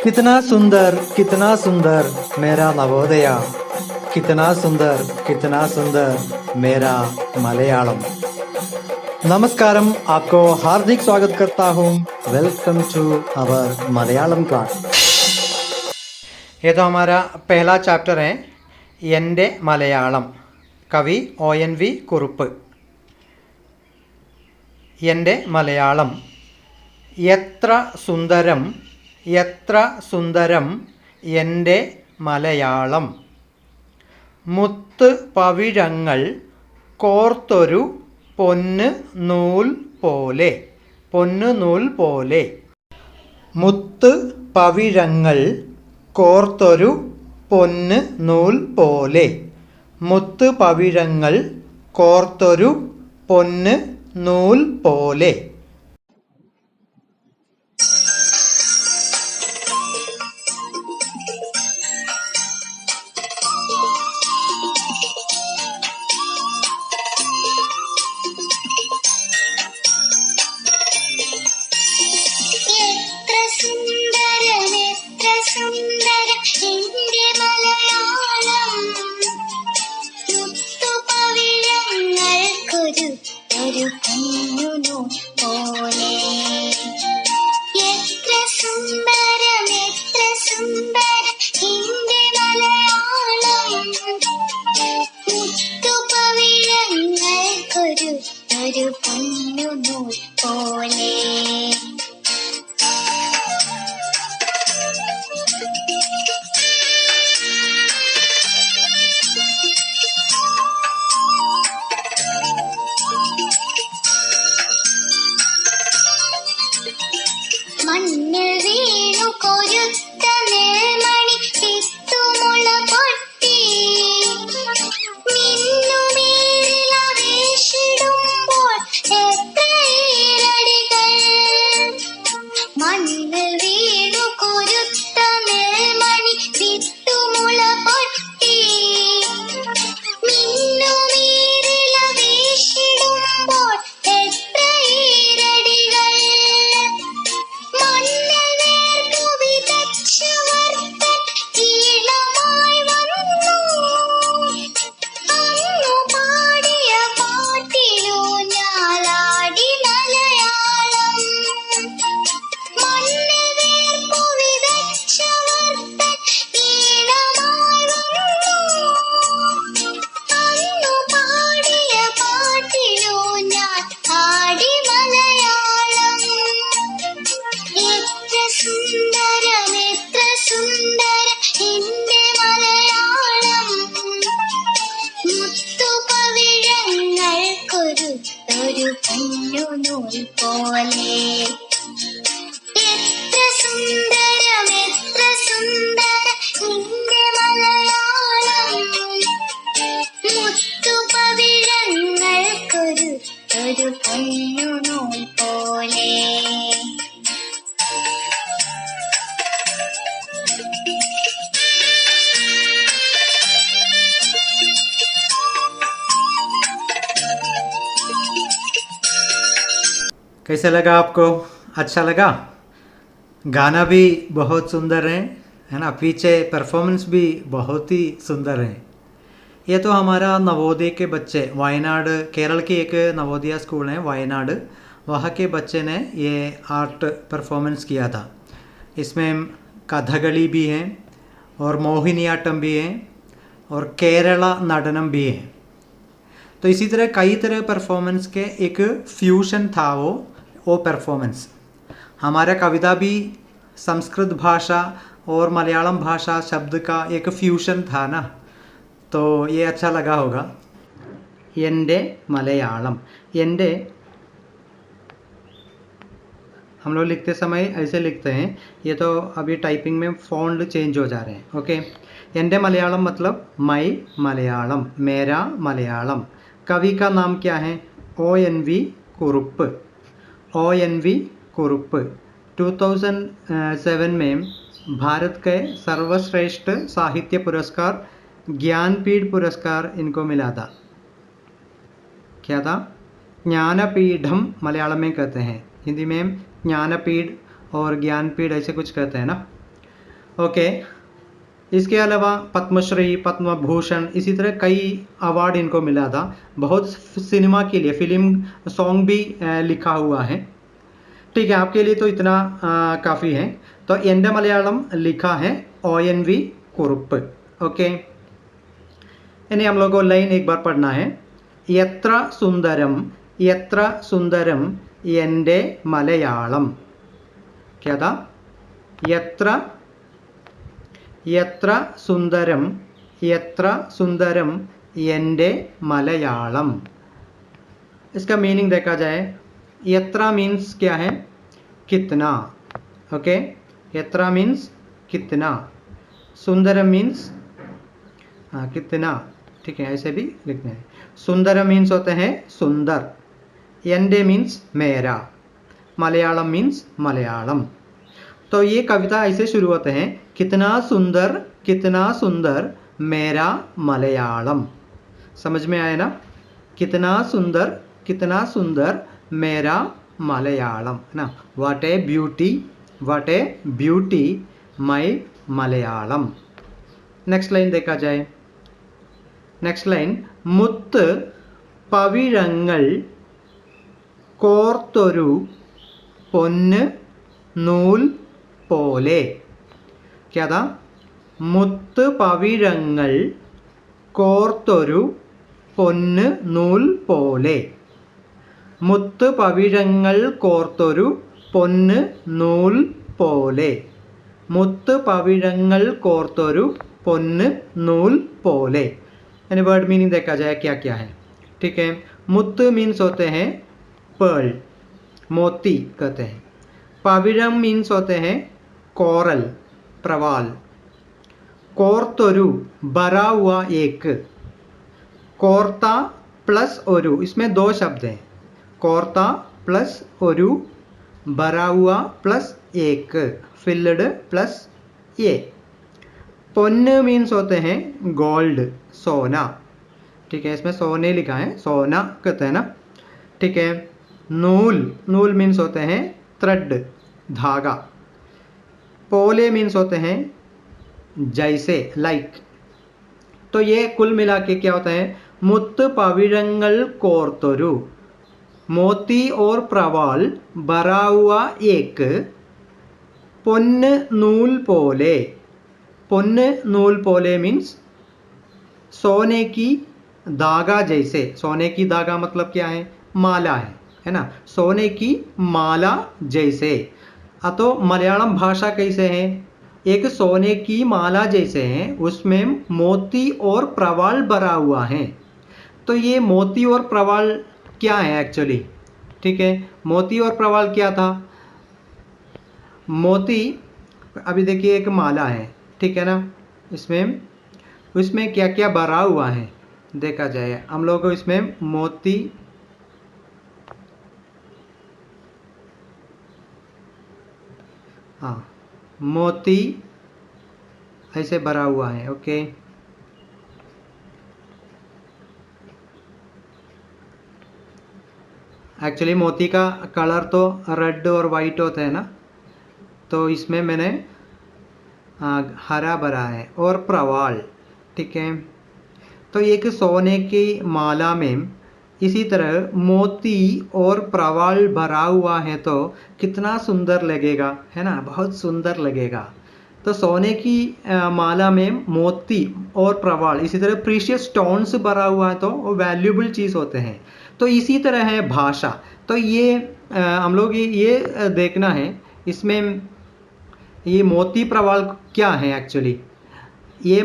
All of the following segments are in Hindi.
कितना सुंदर मेरा नवोदय, कितना सुंदर मेरा मलयालम। नमस्कारम, आपको हार्दिक स्वागत करता हूँ। Welcome to our Malayalam class. ये तो हमारा पहला चैप्टर है, एंडे मलयालम। कवि ONV कुरुप्प। एंडे मलयालम। എത്ര സുന്ദരം എൻ്റെ മലയാളം, മുത്ത് പവിഴങ്ങൾ കോർത്തൊരു പൊന്ന് നൂൽ പോലെ, മുത്ത് പവിഴങ്ങൾ കോർത്തൊരു പൊന്ന് നൂൽ പോലെ, മുത്ത് പവിഴങ്ങൾ കോർത്തൊരു പൊന്ന് നൂൽ പോലെ. कैसा लगा आपको? अच्छा लगा? गाना भी बहुत सुंदर है ना? पीछे परफॉर्मेंस भी बहुत ही सुंदर है। ये तो हमारा नवोदय के बच्चे, वायनाड, केरल की एक नवोदय स्कूल है वायनाड, वहाँ के बच्चे ने ये आर्ट परफॉर्मेंस किया था। इसमें कथकली भी है और मोहिनीआट्टम भी है और केरला नडनम भी है। तो इसी तरह कई तरह परफॉर्मेंस के एक फ्यूशन था वो परफॉर्मेंस। हमारा कविता भी संस्कृत भाषा और मलयालम भाषा शब्द का एक फ्यूशन था ना, तो ये अच्छा लगा होगा। एंडे मलयालम, एंडे हम लोग लिखते समय ऐसे लिखते हैं, ये तो अभी टाइपिंग में फ़ॉन्ट चेंज हो जा रहे हैं। ओके, एंडे मलयालम मतलब माई मलयालम, मेरा मलयालम। कवि का नाम क्या है? ONV कुरुप्प, ONV कुरुप्प। 2007 में भारत के सर्वश्रेष्ठ साहित्य पुरस्कार ज्ञानपीठ पुरस्कार इनको मिला था। क्या था? ज्ञानपीठम मलयालम में कहते हैं, हिंदी में ज्ञानपीठ और ज्ञानपीठ ऐसे कुछ कहते हैं ना। ओके, इसके अलावा पद्मश्री, पद्म भूषण, इसी तरह कई अवार्ड इनको मिला था। बहुत सिनेमा के लिए फिल्म सॉन्ग भी लिखा हुआ है। ठीक है, आपके लिए तो इतना काफ़ी है। तो एंडे मलयालम लिखा है ONV कुरुप्प। ओके, इन्हें हम लोग को लाइन एक बार पढ़ना है। यत्र सुंदरम एंडे मलयालम। क्या था? यत्र सुंदरम एंडे मलयालम। इसका मीनिंग देखा जाए, यत्रा मीन्स क्या है? कितना। ओके, यत्रा मीन्स कितना, सुंदरम मीन्स कितना। ठीक है, ऐसे भी लिखना है। सुंदरम मीन्स होते हैं सुंदर, एंडे मीन्स मेरा, मलयालम मीन्स मलयालम। तो ये कविता ऐसे शुरू होते हैं, कितना सुंदर मेरा मलयालम। समझ में आया ना? कितना सुंदर मेरा मलयालम ना। What A beauty my Malayalam. Next line देखा जाए। नेक्स्ट लाइन, मुत्त പവിഴങ്ങൾ കോർത്തൊരു പൊന്ന് നൂൽ പോലെ। क्या था? മുത്ത് പവിഴങ്ങൾ കോർത്തൊരു പൊന്ന് നൂൽ പോലെ। മുത്ത് പവിഴങ്ങൾ കോർത്തൊരു പൊന്ന് നൂൽ പോലെ। മുത്ത് പവിഴങ്ങൾ കോർത്തൊരു പൊന്ന് നൂൽ പോലെ। यानी वर्ड मीनिंग देखा जाए क्या क्या है। ठीक है, मुत्त मीन्स होते हैं पर्ल, मोती कहते हैं। पविഴം मीन्स होते हैं कोरल, प्रवाल। कोर्तोरु भरा हुआ एक। कोर्ता प्लस ओरु, इसमें दो शब्द हैं, कोर्ता प्लस ओरु, भरा हुआ प्लस एक, फिल्ड प्लस ए। पोन्न मीन्स होते हैं गोल्ड, सोना। ठीक है, इसमें सोने लिखा है, सोना कहते हैं ना। ठीक है, नूल मीन्स होते हैं थ्रेड, धागा। पोले मीन्स होते हैं जैसे, लाइक। तो ये कुल मिला के क्या होता है? मुत्त पविഴങ്ങൾ കോർത്തൊരു, मोती और प्रवाल भरा हुआ एक, പൊന്ന് नूल पोले। പൊന്ന് नूल पोले मीन्स सोने की धागा जैसे। सोने की धागा मतलब क्या है? माला है ना। सोने की माला जैसे। तो मलयालम भाषा कैसे है? एक सोने की माला जैसे है, उसमें मोती और प्रवाल भरा हुआ है। तो ये मोती और प्रवाल क्या है एक्चुअली? ठीक है, मोती और प्रवाल क्या था? मोती, अभी देखिए एक माला है, ठीक है ना, इसमें क्या क्या भरा हुआ है देखा जाए। हम लोग को इसमें मोती, हाँ, मोती ऐसे भरा हुआ है। ओके, एक्चुअली मोती का कलर तो रेड और वाइट होता है ना, तो इसमें मैंने हरा भरा है। और प्रवाल, ठीक है, तो एक सोने की माला में इसी तरह मोती और प्रवाल भरा हुआ है, तो कितना सुंदर लगेगा, है ना, बहुत सुंदर लगेगा। तो सोने की माला में मोती और प्रवाल, इसी तरह प्रीशियस स्टोन्स भरा हुआ है, तो वो वैल्यूबल चीज़ होते हैं। तो इसी तरह है भाषा। तो ये हम लोग ये देखना है, इसमें ये मोती प्रवाल क्या है एक्चुअली। ये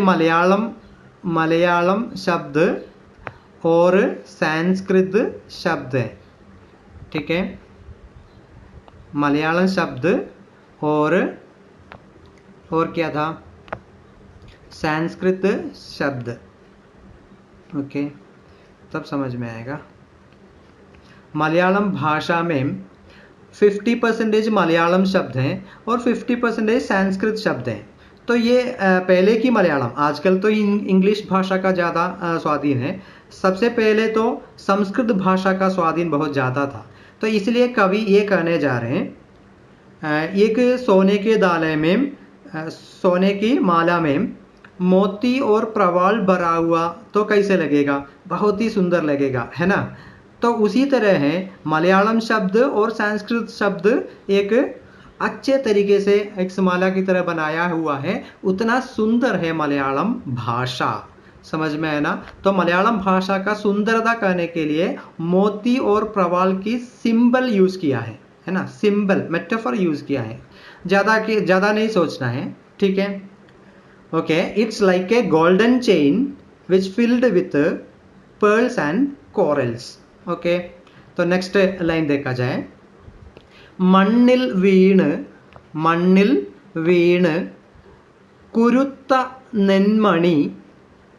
मलयालम शब्द और संस्कृत शब्द है। ठीक है, मलयालम शब्द और क्या था? संस्कृत शब्द। ओके, तब समझ में आएगा। मलयालम भाषा में 50% मलयालम शब्द हैं और 50% संस्कृत शब्द हैं। तो तो ये पहले की मलयालम, आजकल तो इंग्लिश भाषा का ज़्यादा स्वाधीन है, सबसे पहले तो संस्कृत भाषा का स्वाधीन बहुत ज़्यादा था। तो इसलिए कवि ये कहने जा रहे हैं, एक सोने के दाले में, सोने की माला में मोती और प्रवाल भरा हुआ तो कैसे लगेगा, बहुत ही सुंदर लगेगा, है ना। तो उसी तरह है मलयालम शब्द और संस्कृत शब्द एक अच्छे तरीके से एक माला की तरह बनाया हुआ है, उतना सुंदर है मलयालम भाषा, समझ में है ना। तो मलयालम भाषा का सुंदरता करने के लिए मोती और प्रवाल की सिंबल यूज किया है ना, सिंबल मेटाफर यूज किया है, ज़्यादा नहीं सोचना है, ठीक है। Okay, it's like a golden chain which filled with pearls and corals. Okay, तो नेक्स्ट लाइन देखा जाए, മണ്ണിൽ വീണ് കുരുത്ത നെന്മണി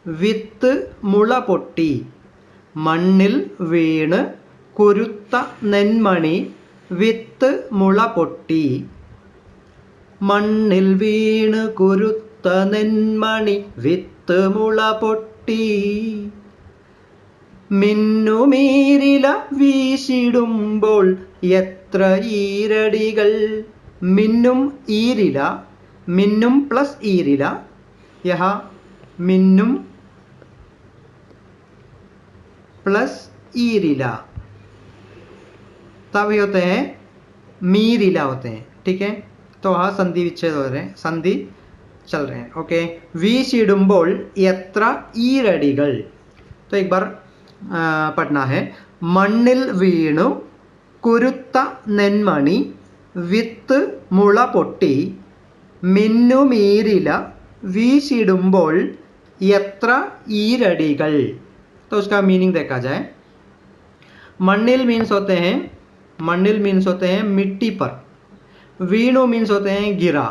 വിത്ത് മുള പൊട്ടി, മണ്ണിൽ വീണ് കുരുത്ത നെന്മണി വിത്ത് മുള പൊട്ടി, മണ്ണിൽ വീണ് കുരുത്ത നെന്മണി വിത്ത് മുള പൊട്ടി, മിന്നുമീരില വീശിടുമ്പോൾ എത്ര ഈരടികൾ, മിന്നും ഈരില, മിന്നും प्लस ഈരില, यहाँ मिन्नुम प्लस ईरिला तभी होते हैं मीरिला होते हैं, ठीक है। तो वहाँ संधि विच्छेद हो रहे हैं, संधि चल रहे हैं। ओके, വീശിടുമ്പോൾ എത്ര ഈരടികൾ, तो एक बार पढ़ना है, മണ്ണിൽ വീണു കുരുത്ത നെന്മണി വിത്ത് മുള പൊട്ടി, മിന്നുമീരില വീശിടുമ്പോൾ എത്ര ഈരടികൾ। तो उसका मीनिंग देखा जाए, मण्डिल मीन्स होते हैं मिट्टी पर, वीणु मीन्स होते हैं गिरा,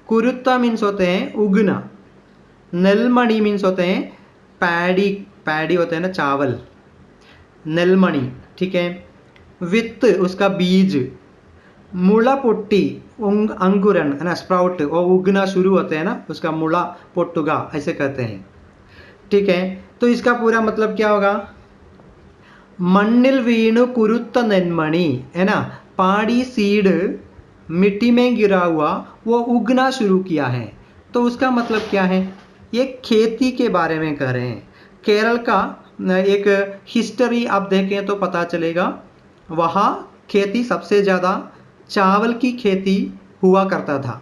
कुरुत्ता मीन्स होते हैं उगना, नेलमणि मीन्स होते हैं पैडी होते हैं ना चावल, नेलमणि, ठीक है। वित्त उसका बीज, मुला पोट्टी अंकुरन है ना, स्प्राउट, वो उगना शुरू होते हैं ना, उसका मुला पोट्टुगा ऐसे कहते हैं, ठीक है। तो इसका पूरा मतलब क्या होगा, मण्डिल वीणु कुरुत्त नेन्मणि है ना, पाड़ी सीड मिट्टी में गिरा हुआ वो उगना शुरू किया है। तो उसका मतलब क्या है, ये खेती के बारे में कह रहे हैं। केरल का एक हिस्ट्री आप देखें तो पता चलेगा, वहाँ खेती सबसे ज़्यादा चावल की खेती हुआ करता था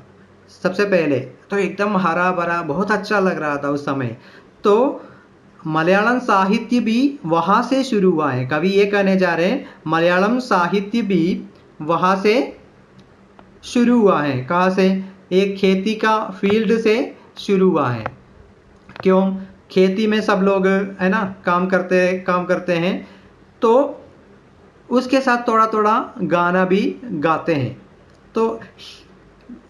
सबसे पहले, तो एकदम हरा भरा बहुत अच्छा लग रहा था उस समय। तो मलयालम साहित्य भी वहाँ से शुरू हुआ है, कवि ये कहने जा रहे हैं मलयालम साहित्य भी वहाँ से शुरू हुआ है। कहाँ से, एक खेती का फील्ड से शुरू हुआ है। क्यों, खेती में सब लोग है ना काम करते हैं, तो उसके साथ थोड़ा थोड़ा गाना भी गाते हैं, तो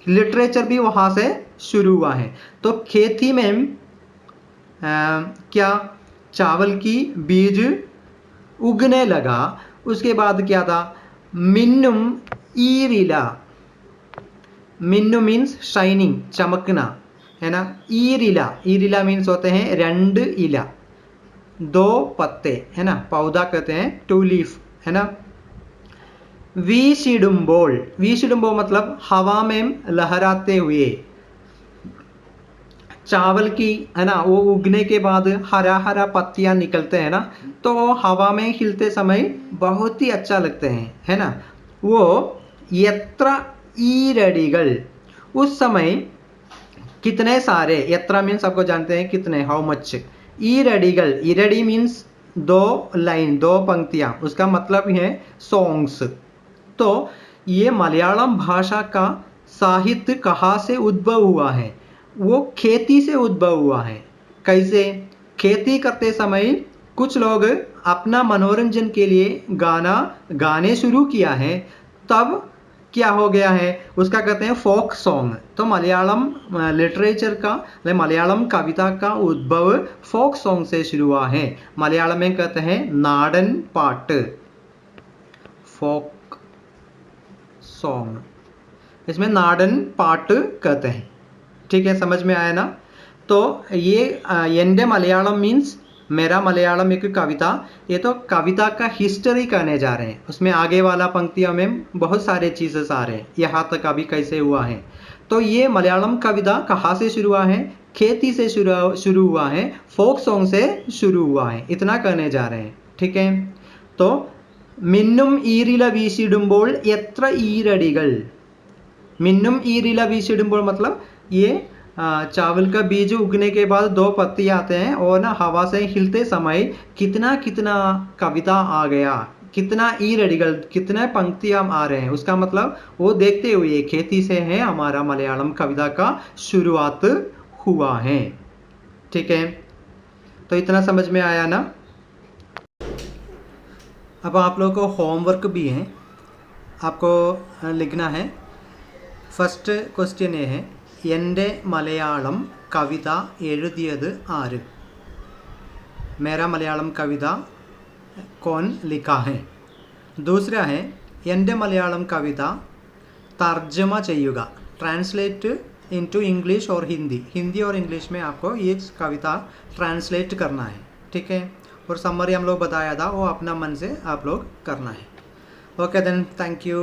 लिटरेचर भी वहाँ से शुरू हुआ है। तो खेती में क्या, चावल की बीज उगने लगा, उसके बाद क्या था, मिन्नुम ईरिला, मिन्नु मीन्स शाइनिंग, चमकना है ना, ईरिला मीन्स होते हैं रंड इला, दो पत्ते है ना, पौधा कहते हैं टू लीफ है ना। വീശിടുമ്പോൾ मतलब हवा में लहराते हुए, चावल की है ना, वो उगने के बाद हरा हरा पत्तियां निकलते हैं ना, तो वो हवा में हिलते समय बहुत ही अच्छा लगते हैं, है ना। वो यत्र ईरडिगल, उस समय कितने सारे, यत्र मीन्स आपको जानते हैं कितने, हाउ मच, ईरडिगल, ईरडी मीन्स दो लाइन, दो पंक्तियां, उसका मतलब है सॉन्ग्स। तो ये मलयालम भाषा का साहित्य कहाँ से उद्भव हुआ है, वो खेती से उद्भव हुआ है। कैसे, खेती करते समय कुछ लोग अपना मनोरंजन के लिए गाने शुरू किया है, तब क्या हो गया है, उसका कहते हैं फोक सॉन्ग। तो मलयालम लिटरेचर का, मलयालम कविता का उद्भव फोक सॉन्ग से शुरू हुआ है। मलयालम में कहते हैं नाडन पाट, फोक सॉन्ग, इसमें नाडन पाट कहते हैं, ठीक है, समझ में आया ना? तो ये एंडे मलयालम मीन्स मेरा मलयालम एक कविता। ये तो कविता का हिस्ट्री करने जा रहे हैं। उसमें आगे वाला पंक्तियों में बहुत सारे चीजेस आ रहे हैं, यहाँ तक अभी कैसे हुआ है। तो ये मलयालम कविता कहाँ से शुरू हुआ है? खेती से शुरू हुआ है, फोक सॉन्ग से शुरू हुआ है। इतना करने जा रहे हैं, ठीक है? तो मिन्नुम ईरिला वीशिडुम्बोल एत्र ईरडिगल। मिन्नुम ईरिला वीशिडुम्बोल मतलब ये चावल का बीज उगने के बाद 2 पत्ती आते हैं और ना हवा से हिलते समय कितना कितना कविता आ गया, कितना ईरडिगल, कितने पंक्तियां आ रहे हैं। उसका मतलब वो देखते हुए खेती से है हमारा मलयालम कविता का शुरुआत हुआ है, ठीक है? तो इतना समझ में आया ना? अब आप लोगों को होमवर्क भी है, आपको लिखना है। फर्स्ट क्वेश्चन ये है, എൻ്റെ മലയാളം കവിത എഴുതിയത് ആര്? मेरा मलयालम कविता कौन लिखा है? दूसरा है, എൻ്റെ മലയാളം कविता तर्जमा ചെയ്യുക, ट्रांसलेट इनटू इंग्लिश और हिंदी। हिंदी और इंग्लिश में आपको ये कविता ट्रांसलेट करना है, ठीक है? और समरी हम लोग बताया था, वो अपना मन से आप लोग करना है। Okay then, thank you.